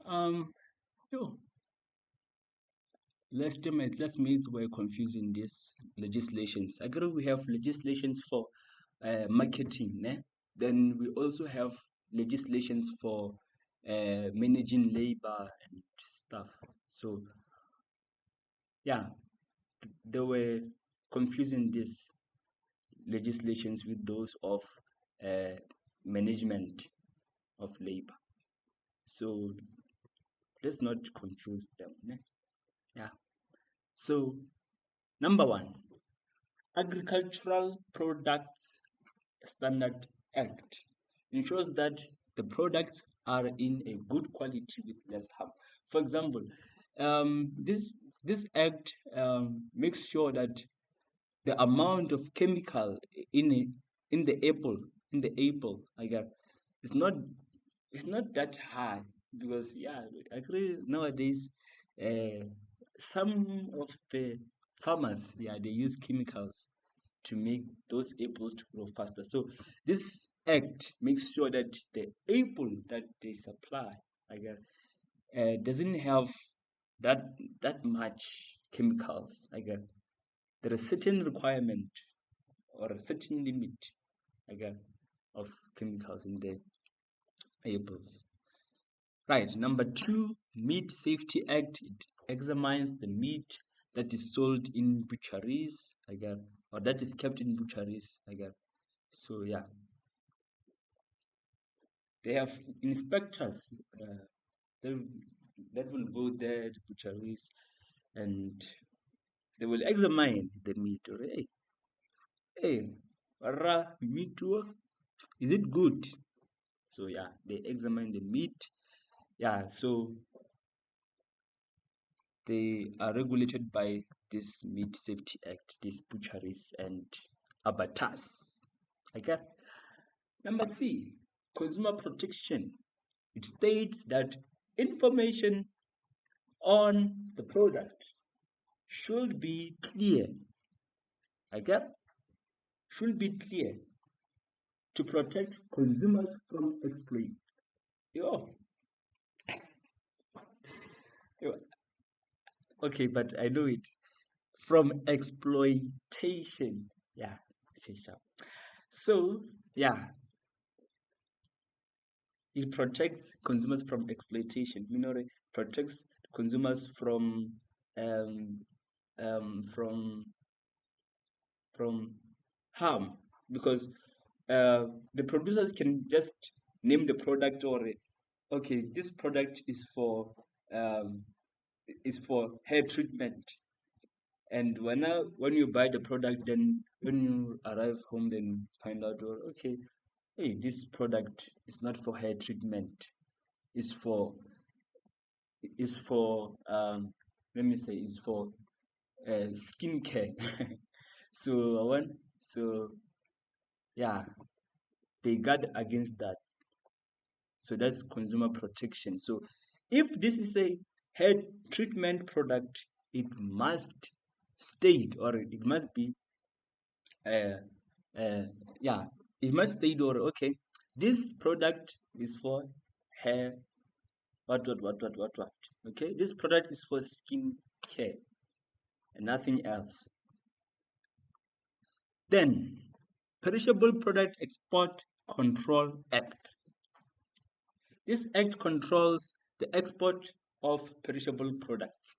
Yo, classmates were confusing these legislations. I agree we have legislations for marketing, né? Then we also have legislations for managing labor and stuff. So yeah, they were confusing these legislations with those of uh, management of labor. So let's not confuse them, né? Yeah. So number one, Agricultural Products Standard Act ensures that the products are in a good quality with less harm. For example, this act makes sure that the amount of chemical in it, in the apple, I got, it's not it's not that high because yeah, I agree nowadays. Uh, some of the farmers, yeah, they use chemicals to make those apples to grow faster. So this act makes sure that the apple that they supply, I guess, doesn't have that that much chemicals. I guess there is certain requirement or a certain limit, I guess, of chemicals in the apples. Right. Number two, Meat Safety Act. It examines the meat that is sold in butcheries, I guess, or that is kept in butcheries, I guess. So yeah, they have inspectors that, that will go there to butcheries and they will examine the meat. Or hey, meat, is it good? So yeah, they examine the meat. Yeah, so they are regulated by this Meat Safety Act, these butcheries and abattoirs. Okay. Number C, consumer protection. It states that information on the product should be clear. Okay? Should be clear to protect consumers from exploit. Yo, yo, okay, but I know it. From exploitation. Yeah, okay, sure. So, yeah, it protects consumers from exploitation. You know, it protects consumers um, um, from from harm because the producers can just name the product or okay, this product um, is for hair treatment. And when you buy the product, then when you arrive home, then find out, oh, okay, hey, this product is not for hair treatment. It's for is for let me say is for skincare. So I want so yeah, they guard against that. So that's consumer protection. So if this is a hair treatment product, it must state or it must be uh, uh, yeah, it must state or okay, this product is for hair what. Okay, this product is for skin care and nothing else. Then, Perishable Product Export Control Act. This act controls the export of perishable products.